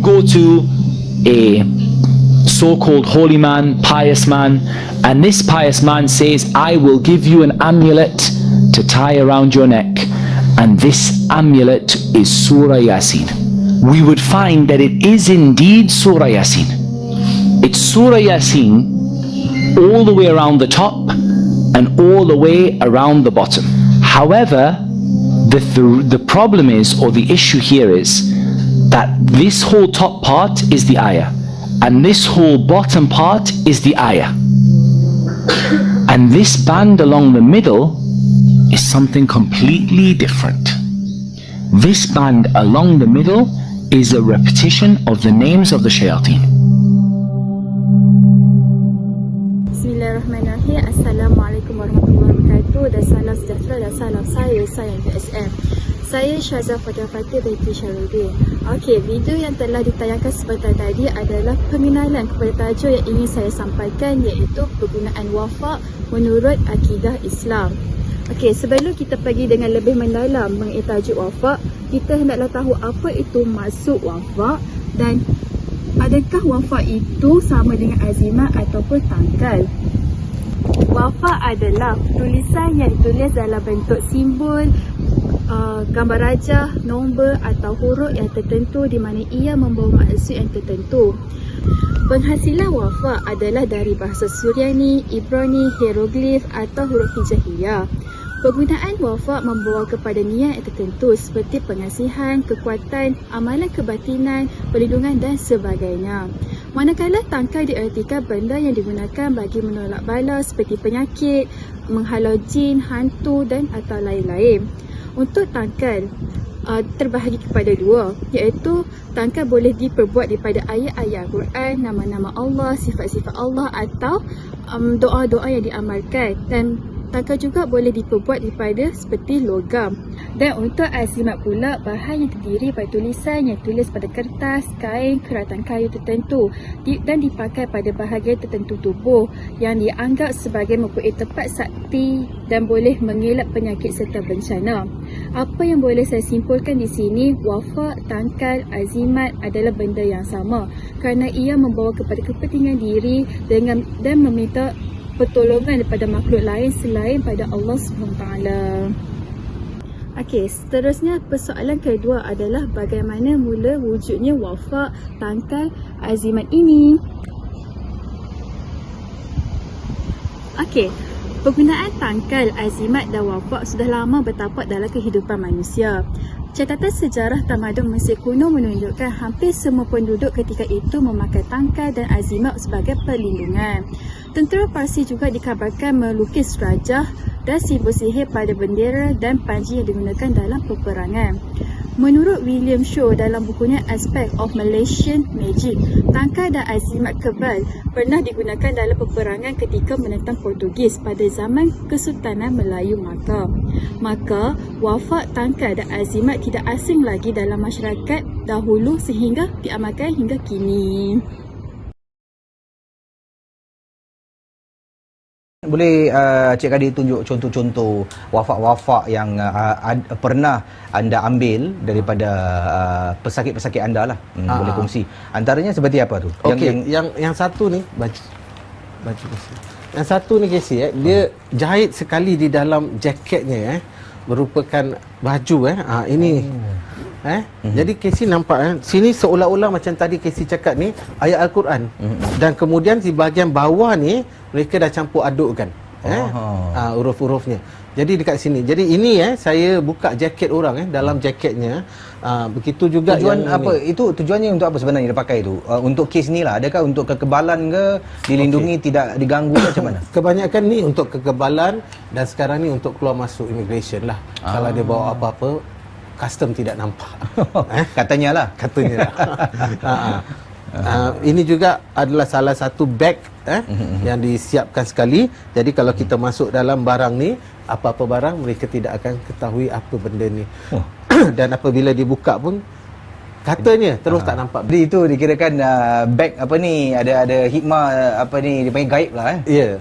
go to a so-called holy man, pious man, and this pious man says, I will give you an amulet to tie around your neck, and this amulet is Surah Yasin. We would find that it is indeed Surah Yasin. It's Surah Yasin all the way around the top and all the way around the bottom. However, the problem is, or the issue here is, that this whole top part is the ayah, and this whole bottom part is the ayah. And this band along the middle is something completely different. This band along the middle is a repetition of the names of the shayateen. Bismillahirrahmanirrahim. Assalamualaikum warahmatullahi wabarakatuh. Dan salam sejahtera dan salam saya USM. Saya Syazah Fatia Fatih binti Syarudin. Okey, video yang telah ditayangkan sebentar tadi adalah pengenalan kepada tajuk yang ingin saya sampaikan, iaitu penggunaan wafak menurut akidah Islam. Okey, sebelum kita pergi dengan lebih mendalam mengenai tajuk wafak, kita hendaklah tahu apa itu maksud wafak dan adakah wafak itu sama dengan azimat ataupun tangkal. Wafak adalah tulisan yang ditulis dalam bentuk simbol, gambar rajah, nombor atau huruf yang tertentu di mana ia membawa maksud yang tertentu. Penghasilan wafak adalah dari bahasa Suryani, Ibrani, hieroglif atau huruf hijaiyah. Penggunaan wafak membawa kepada niat yang tertentu seperti pengasihan, kekuatan, amalan kebatinan, perlindungan dan sebagainya. Manakala tangkai diartikan benda yang digunakan bagi menolak bala seperti penyakit, menghalau jin, hantu dan atau lain-lain. Untuk tangkal terbahagi kepada dua, iaitu tangkal boleh diperbuat daripada ayat-ayat Al-Quran, nama-nama Allah, sifat-sifat Allah atau doa-doa yang diamalkan, dan tangkal juga boleh diperbuat daripada seperti logam. Dan untuk azimat pula, bahan yang terdiri daripada tulisan yang tulis pada kertas, kain, keratan kayu tertentu dan dipakai pada bahagian tertentu tubuh yang dianggap sebagai mempunyai tempat sakti dan boleh mengelak penyakit serta bencana. Apa yang boleh saya simpulkan di sini, wafak, tangkal, azimat adalah benda yang sama kerana ia membawa kepada kepentingan diri dan meminta pertolongan daripada makhluk lain selain pada Allah SWT. Okey, seterusnya persoalan kedua adalah bagaimana mula wujudnya wafak, tangkal, azimat ini. Okey, penggunaan tangkal, azimat dan wafak sudah lama bertapak dalam kehidupan manusia. Catatan sejarah tamadun Mesir kuno menunjukkan hampir semua penduduk ketika itu memakai tangkal dan azimat sebagai perlindungan. Tentera Parsi juga dikabarkan melukis rajah dan simbol sihir pada bendera dan panji yang digunakan dalam peperangan. Menurut William Shaw dalam bukunya Aspect of Malaysian Magic, tangkal dan azimat kebal pernah digunakan dalam peperangan ketika menentang Portugis pada zaman Kesultanan Melayu Melaka. Maka, wafak, tangkal dan azimat tidak asing lagi dalam masyarakat dahulu sehingga diamalkan hingga kini. Boleh Cik Kadi tunjuk contoh-contoh wafak-wafak yang pernah anda ambil daripada pesakit-pesakit anda lah. Boleh kongsi. Antaranya seperti apa tu? Okey, yang satu ni baju Casey. Yang satu ni Casey dia jahit sekali di dalam jaketnya merupakan baju ini. Jadi Casey nampak sini seolah-olah macam tadi Casey cakap ni ayat Al-Quran. Dan kemudian di bahagian bawah ni mereka dah campur adukkan huruf-hurufnya. Jadi dekat sini. Jadi ini saya buka jaket orang dalam jaketnya. Begitu juga tujuan yang apa ini. Itu tujuannya untuk apa sebenarnya dia pakai tu? Untuk kes ni lah. Adakah untuk kekebalan ke, dilindungi tidak diganggu ke macam mana? Kebanyakan ni untuk kekebalan dan sekarang ni untuk keluar masuk immigration lah. Kalau dia bawa apa-apa, custom tidak nampak. Katanya lah. Ini juga adalah salah satu beg yang disiapkan sekali. Jadi kalau kita masuk dalam barang ni, apa-apa barang mereka tidak akan ketahui apa benda ni. Dan apabila dibuka pun katanya terus tak nampak. Jadi itu dikirakan beg apa ni, ada hikmah apa ni, dia panggil gaib lah Ya.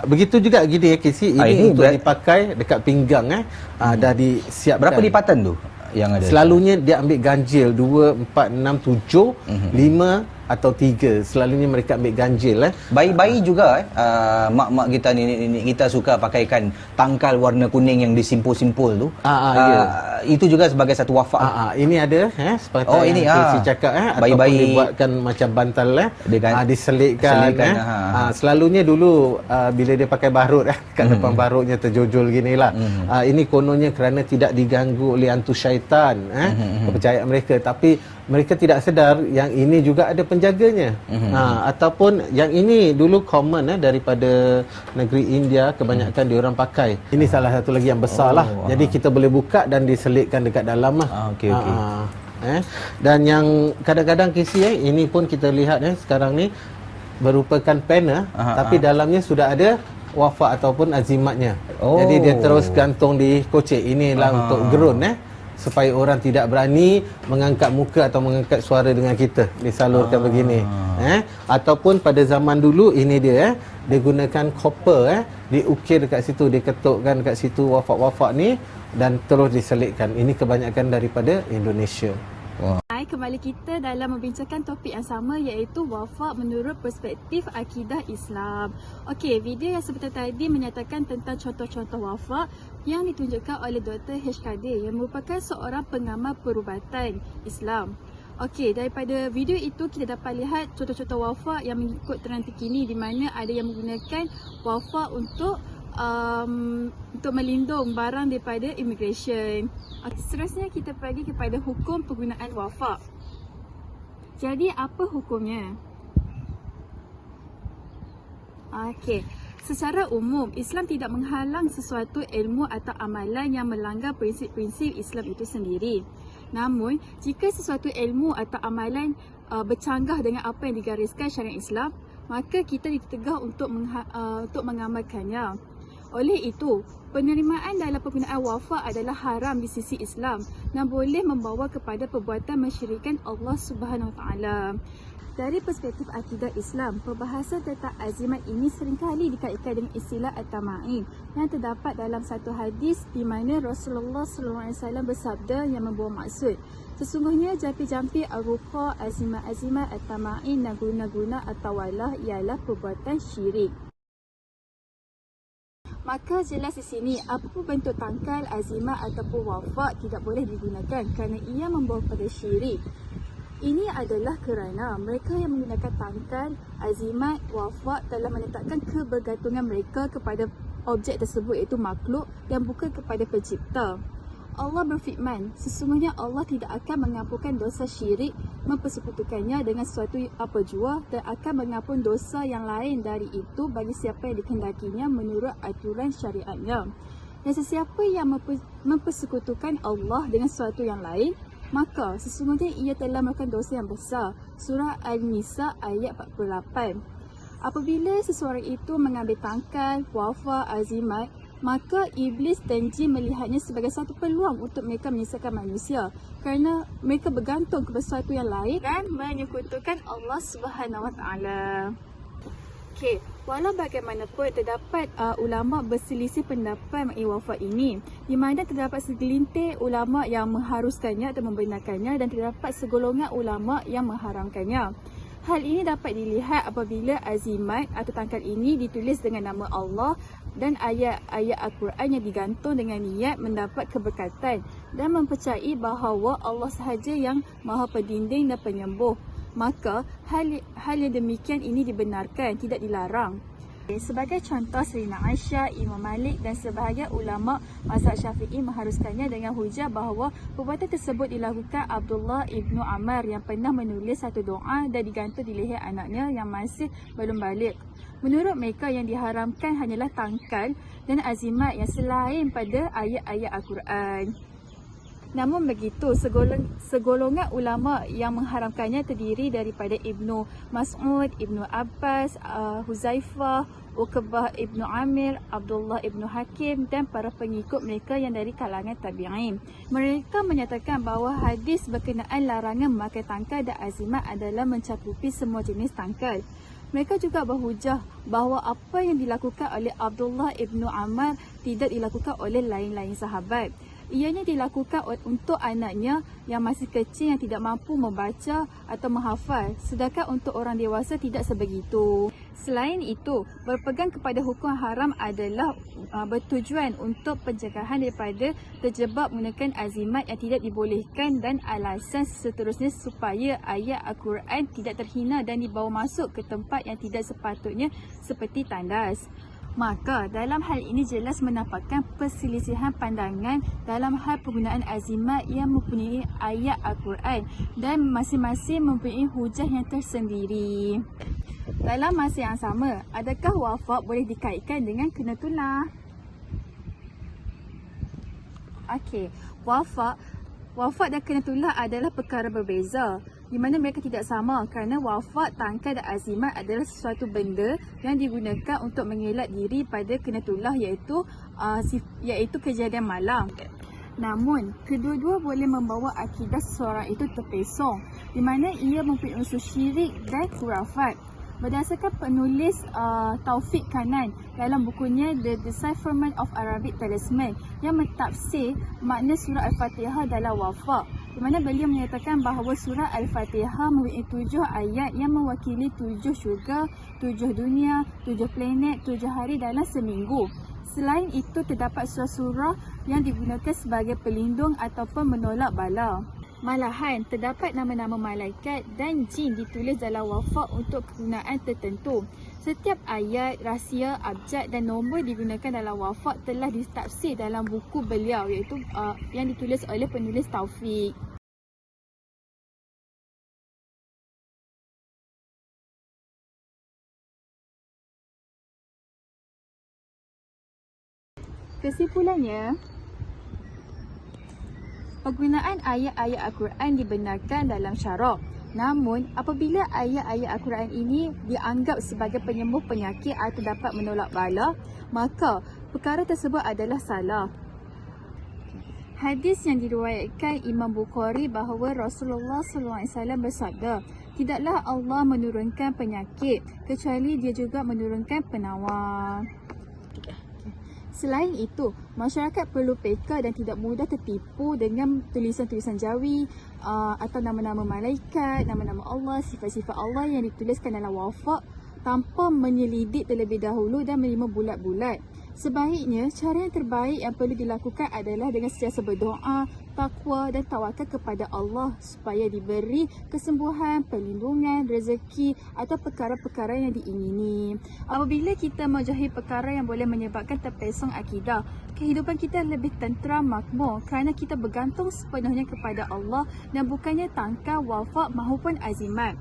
Begitu juga gini Casey, ini untuk dipakai dekat pinggang dah disiapkan. Berapa lipatan tu? Yang ada. Selalunya dia ambil ganjil 2, 4, 6, 7, 5 atau 3. Selalunya mereka ambil ganjil. Bayi-bayi juga mak-mak kita, nenek-nenek kita suka pakaikan tangkal warna kuning yang disimpul-simpul tu. Ya. Itu juga sebagai satu wafak. Ini ada seperti Oh, ini, Casey cakap bayi-bayi ataupun dibuatkan macam bantal diselitkan. Selalunya dulu bila dia pakai barut kat depan barutnya terjojol ginilah. Ini kononnya kerana tidak diganggu oleh hantu syaitan, kepercayaan mereka, tapi mereka tidak sedar yang ini juga ada penjaganya. Ataupun yang ini dulu common daripada negeri India, kebanyakan diorang pakai. Ini salah satu lagi yang besar lah. Jadi kita boleh buka dan diselitkan dekat dalam lah. Okey. Dan yang kadang-kadang ini pun kita lihat sekarang ni merupakan pen tapi dalamnya sudah ada wafak ataupun azimatnya. Jadi dia terus gantung di kocek. Inilah untuk gerun supaya orang tidak berani mengangkat muka atau mengangkat suara dengan kita. Disalurkan begini. Ataupun pada zaman dulu ini dia dia gunakan copper diukir dekat situ, diketukkan dekat situ wafak-wafak ni dan terus diselitkan. Ini kebanyakan daripada Indonesia. Hai, kembali kita dalam membincangkan topik yang sama, iaitu wafak menurut perspektif akidah Islam. Okey, video yang sebentar tadi menyatakan tentang contoh-contoh wafak yang ditunjukkan oleh Dr. HKD yang merupakan seorang pengamal perubatan Islam. Okey, daripada video itu kita dapat lihat contoh-contoh wafak yang mengikut trend terkini, di mana ada yang menggunakan wafak untuk melindung barang daripada immigration. Seterusnya kita pergi kepada hukum penggunaan wafak. Jadi apa hukumnya? Okey, secara umum Islam tidak menghalang sesuatu ilmu atau amalan yang melanggar prinsip-prinsip Islam itu sendiri. Namun, jika sesuatu ilmu atau amalan bercanggah dengan apa yang digariskan syariat Islam, maka kita ditegah untuk mengamalkannya. Oleh itu, penerimaan dalam penggunaan wafak adalah haram di sisi Islam dan boleh membawa kepada perbuatan mensyirikkan Allah Subhanahu Wa Taala. Dari perspektif akidah Islam, perbahasan tentang azimat ini seringkali dikaitkan dengan istilah at-tama'in yang terdapat dalam satu hadis di mana Rasulullah SAW bersabda yang membawa maksud, sesungguhnya jampi-jampi ar-ruqa, azimat-azimat, at-tama'in dan guna-guna atau walah ialah perbuatan syirik. Maka jelas di sini apapun bentuk tangkal, azimat ataupun wafak tidak boleh digunakan kerana ia membawa pada syirik. Ini adalah kerana mereka yang menggunakan tangkal, azimat, wafak telah menetapkan kebergantungan mereka kepada objek tersebut, iaitu makhluk, dan bukan kepada pencipta. Allah berfirman, sesungguhnya Allah tidak akan mengampunkan dosa syirik, mempersekutukannya dengan sesuatu apa jua, dan akan mengampun dosa yang lain dari itu bagi siapa yang dikehendakinya menurut aturan syariatnya. Dan sesiapa yang mempersekutukan Allah dengan sesuatu yang lain, maka sesungguhnya ia telah melakukan dosa yang besar. Surah An-Nisa ayat 48. Apabila seseorang itu mengambil tangkal, wafak, azimat, maka iblis dan jin melihatnya sebagai satu peluang untuk mereka menyesatkan manusia kerana mereka bergantung kepada sesuatu yang lain dan menyekutukan Allah Subhanahu Wa Taala. Okey, walau bagaimanapun terdapat ulama berselisih pendapat mengenai wafak ini, di mana terdapat segelintir ulama yang mengharuskannya atau membenarkannya dan terdapat segolongan ulama yang mengharamkannya. Hal ini dapat dilihat apabila azimat atau tangkal ini ditulis dengan nama Allah dan ayat-ayat Al-Quran yang digantung dengan niat mendapat keberkatan dan mempercayai bahawa Allah sahaja yang Maha Pendinding dan Penyembuh. Maka hal yang demikian ini dibenarkan, tidak dilarang. Sebagai contoh, Sayyidina Aisyah, Imam Malik dan sebahagian ulama mazhab Syafi'i mengharuskannya dengan hujah bahawa perbuatan tersebut dilakukan Abdullah ibnu Amr yang pernah menulis satu doa dan digantung di leher anaknya yang masih belum balik. Menurut mereka yang diharamkan hanyalah tangkal dan azimat yang selain pada ayat-ayat Al-Quran. Namun begitu, segolongan ulama yang mengharamkannya terdiri daripada Ibnu Mas'ud, Ibnu Abbas, Huzaifah, Uqbah Ibnu Amir, Abdullah Ibnu Hakim dan para pengikut mereka yang dari kalangan tabi'in. Mereka menyatakan bahawa hadis berkenaan larangan memakai tangkal dan azimat adalah mencakupi semua jenis tangkal. Mereka juga berhujah bahawa apa yang dilakukan oleh Abdullah Ibnu Amr tidak dilakukan oleh lain-lain sahabat. Ianya dilakukan untuk anaknya yang masih kecil yang tidak mampu membaca atau menghafal, sedangkan untuk orang dewasa tidak sebegitu. Selain itu, berpegang kepada hukum haram adalah bertujuan untuk pencegahan daripada terjebak menggunakan azimat yang tidak dibolehkan dan alasan seterusnya supaya ayat Al-Quran tidak terhina dan dibawa masuk ke tempat yang tidak sepatutnya seperti tandas. Maka dalam hal ini jelas menampakkan perselisihan pandangan dalam hal penggunaan azimat yang mempunyai ayat Al-Quran dan masing-masing mempunyai hujah yang tersendiri. Dalam masa yang sama, adakah wafak boleh dikaitkan dengan kena tulah? Okey, wafak dan kena tulah adalah perkara berbeza, di mana mereka tidak sama kerana wafak, tangkai dan azimat adalah sesuatu benda yang digunakan untuk mengelak diri pada kena tulah iaitu kejadian malang. Namun, kedua-dua boleh membawa akidah seseorang itu terpesong, di mana ia mempunyai unsur syirik dan khurafat. Berdasarkan penulis Taufik Kanan dalam bukunya The Decipherment of Arabic Talisman yang mentafsir makna surah Al-Fatihah dalam wafak, di mana beliau menyatakan bahawa surah Al-Fatihah mempunyai 7 ayat yang mewakili 7 syurga, 7 dunia, 7 planet, 7 hari dalam seminggu. Selain itu, terdapat surah-surah yang digunakan sebagai pelindung ataupun menolak bala. Malahan, terdapat nama-nama malaikat dan jin ditulis dalam wafak untuk kegunaan tertentu. Setiap ayat, rahsia, abjad dan nombor digunakan dalam wafak telah ditafsir dalam buku beliau iaitu yang ditulis oleh penulis Taufik. Kesimpulannya, penggunaan ayat-ayat Al-Quran dibenarkan dalam syarak. Namun, apabila ayat-ayat Al-Quran ini dianggap sebagai penyembuh penyakit atau dapat menolak bala, maka perkara tersebut adalah salah. Hadis yang diriwayatkan Imam Bukhari bahawa Rasulullah SAW bersabda, "Tidaklah Allah menurunkan penyakit kecuali Dia juga menurunkan penawar." Selain itu, masyarakat perlu peka dan tidak mudah tertipu dengan tulisan-tulisan jawi atau nama-nama malaikat, nama-nama Allah, sifat-sifat Allah yang dituliskan dalam wafak tanpa menyelidik terlebih dahulu dan menerima bulat-bulat. Sebaiknya, cara yang terbaik yang perlu dilakukan adalah dengan sentiasa berdoa, takwa dan tawakal kepada Allah supaya diberi kesembuhan, perlindungan, rezeki atau perkara-perkara yang diingini. Apabila kita menjauhi perkara yang boleh menyebabkan terpesong akidah, kehidupan kita lebih tenteram makmur kerana kita bergantung sepenuhnya kepada Allah dan bukannya tangkal, wafak maupun azimat.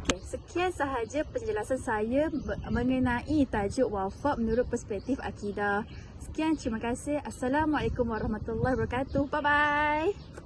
Okay, sekian sahaja penjelasan saya mengenai tajuk wafak menurut perspektif akidah. Sekian, terima kasih. Assalamualaikum warahmatullahi wabarakatuh. Bye-bye.